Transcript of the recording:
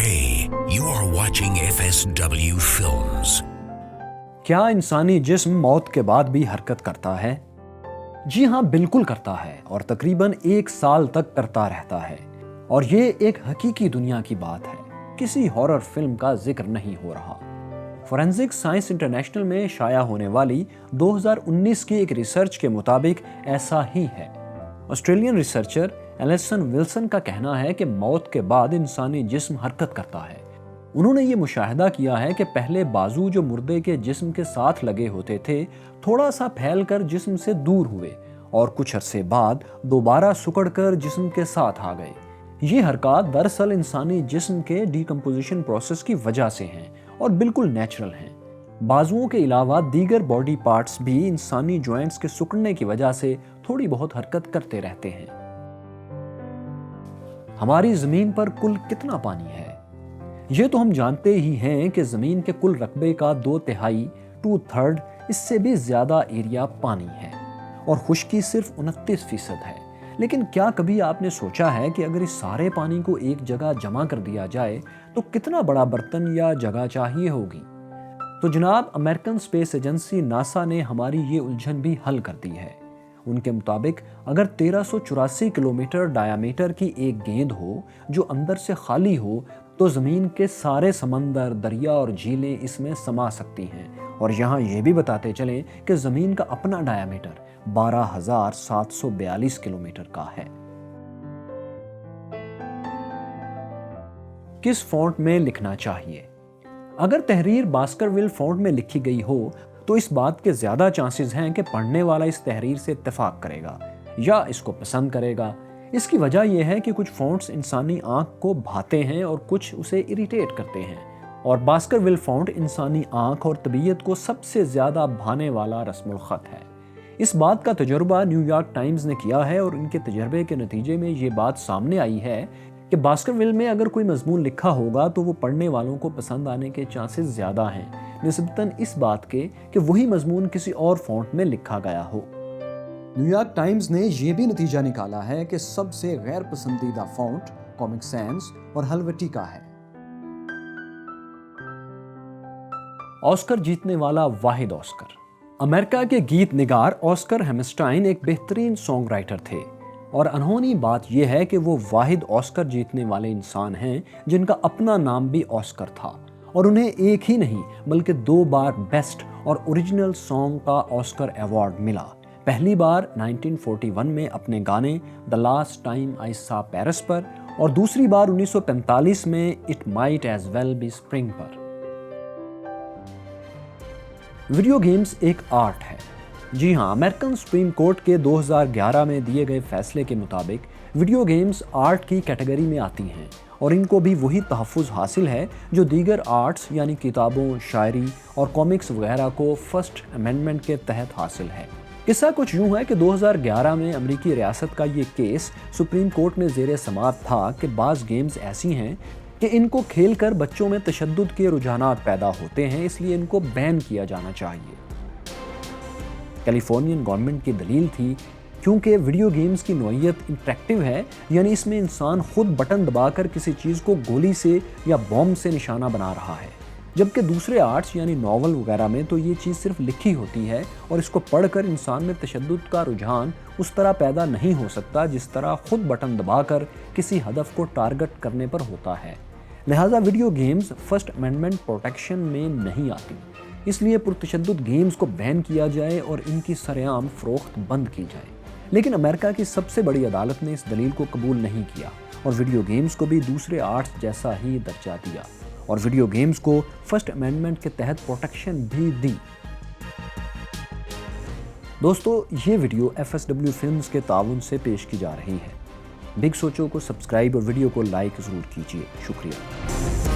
Hey, you are watching FSW Films. क्या इंसानी जिस्म मौत के बाद भी हरकत करता है? जी हाँ, बिल्कुल करता है और तकरीबन 1 साल तक करता रहता है। और ये एक हकीकी दुनिया की बात है, किसी हॉरर फिल्म का जिक्र नहीं हो रहा। फोरेंसिक साइंस इंटरनेशनल में शाया होने वाली 2019 की एक रिसर्च के मुताबिक ऐसा ही है। ऑस्ट्रेलियन रिसर्चर एलिसन विल्सन का कहना है कि मौत के बाद इंसानी जिस्म हरकत करता है। उन्होंने ये मुशाहिदा किया है कि पहले बाजू जो मुर्दे के जिस्म के साथ लगे होते थे, थोड़ा सा फैलकर जिस्म से दूर हुए और कुछ अरसे बाद दोबारा सिकुड़कर जिस्म के साथ आ गए। ये हरकत दरअसल इंसानी जिस्म के डिकम्पोजिशन प्रोसेस की वजह से हैं और बिल्कुल नेचुरल हैं। बाजुओं के अलावा दीगर बॉडी पार्ट्स भी इंसानी जॉइंट्स के सिकुड़ने की वजह से थोड़ी बहुत हरकत करते रहते हैं। हमारी जमीन पर कुल कितना पानी है? ये तो हम जानते ही हैं कि जमीन के कुल रकबे का 2/3 2/3 इससे भी ज्यादा एरिया पानी है और खुश्की सिर्फ 29% है। लेकिन क्या कभी आपने सोचा है कि अगर इस सारे पानी को एक जगह जमा कर दिया जाए तो कितना बड़ा बर्तन या जगह चाहिए होगी? तो जनाब, अमेरिकन स्पेस एजेंसी नासा ने हमारी ये उलझन भी हल कर दी है। उनके मुताबिक अगर 1384 किलोमीटर डायामीटर की एक गेंद हो जो अंदर से खाली हो तो जमीन के सारे समंदर, दरिया और झीलें इसमें समा सकती हैं। और यहाँ ये भी बताते चलें कि जमीन का अपना डायामीटर 12,742 किलोमीटर का है। किस फॉन्ट में लिखना चाहिए? अगर तहरीर बास्करविल फॉन्ट में लिखी गई हो तो इस बात के ज्यादा चांसेस हैं कि पढ़ने वाला इस तहरीर से इत्तेफाक करेगा या इसको पसंद करेगा। इसकी वजह यह है कि कुछ फॉन्ट्स इंसानी आंख को भाते हैं और कुछ उसे इरिटेट करते हैं, और बास्करविल फॉन्ट इंसानी आंख और तबीयत को सबसे ज्यादा भाने वाला रस्मुल खत है। इस बात का तजुर्बा न्यूयॉर्क टाइम्स ने किया है और इनके तजर्बे के नतीजे में ये बात सामने आई है कि बास्करविल में अगर कोई मजमून लिखा होगा तो वो पढ़ने वालों को पसंद आने के चांसेस ज्यादा हैं निस्बतन इस बात के कि वही मजमून किसी और फॉन्ट में लिखा गया हो। न्यूयॉर्क टाइम्स ने यह भी नतीजा निकाला है कि सबसे गैर पसंदीदा फॉन्ट कॉमिक सैंस और हेल्वेटिका है। ऑस्कर जीतने वाला वाहिद ऑस्कर। अमेरिका के गीत निगार ऑस्कर हैमरस्टाइन एक बेहतरीन सॉन्ग राइटर थे और अनहोनी बात यह है कि वो वाहिद ऑस्कर जीतने वाले इंसान हैं जिनका अपना नाम भी ऑस्कर था और उन्हें एक ही नहीं बल्कि 2 बार बेस्ट और ओरिजिनल सॉन्ग का ऑस्कर अवार्ड मिला। पहली बार 1941 में अपने गाने the last time I saw Paris पर और दूसरी बार 1945 में it might as well be spring पर। वीडियो गेम्स एक आर्ट है। जी हाँ, अमेरिकन सुप्रीम कोर्ट के 2011 में दिए गए फैसले के मुताबिक वीडियो गेम्स आर्ट की कैटेगरी में आती हैं और इनको भी वही तहफ़्फ़ुज़ हासिल है जो दीगर आर्ट्स यानी किताबों, शायरी और कॉमिक्स वगैरह को फर्स्ट अमेंडमेंट के तहत हासिल है। किस्सा कुछ यूँ है कि 2011 में अमेरिकी रियासत का ये केस सुप्रीम कोर्ट में ज़ेरे समाअत था कि बाज़ गेम्स ऐसी हैं कि इनको खेलकर बच्चों में तशद्दुद के रुझानात पैदा होते हैं, इसलिए इनको बैन किया जाना चाहिए। कैलिफोर्नियन गवर्नमेंट की दलील थी क्योंकि वीडियो गेम्स की नौइयत इंटरेक्टिव है, यानी इसमें इंसान खुद बटन दबाकर किसी चीज़ को गोली से या बॉम्ब से निशाना बना रहा है, जबकि दूसरे आर्ट्स यानी नॉवल वगैरह में तो ये चीज़ सिर्फ लिखी होती है और इसको पढ़कर इंसान में तशद्दुद का रुझान उस तरह पैदा नहीं हो सकता जिस तरह खुद बटन दबाकर किसी हदफ को टारगेट करने पर होता है। लिहाजा video games first amendment protection में नहीं आती, इसलिए पुरतशद्दुद गेम्स को बैन किया जाए और इनकी सरेआम फरोख्त बंद की जाए। लेकिन अमेरिका की सबसे बड़ी अदालत ने इस दलील को कबूल नहीं किया और वीडियो गेम्स को भी दूसरे आर्ट्स जैसा ही दर्जा दिया और वीडियो गेम्स को फर्स्ट अमेंडमेंट के तहत प्रोटेक्शन भी दी। दोस्तों, ये वीडियो FSW फिल्म्स के ताउन से पेश की जा रही है। बिग सोचो को सब्सक्राइब और वीडियो को लाइक ज़रूर कीजिए। शुक्रिया।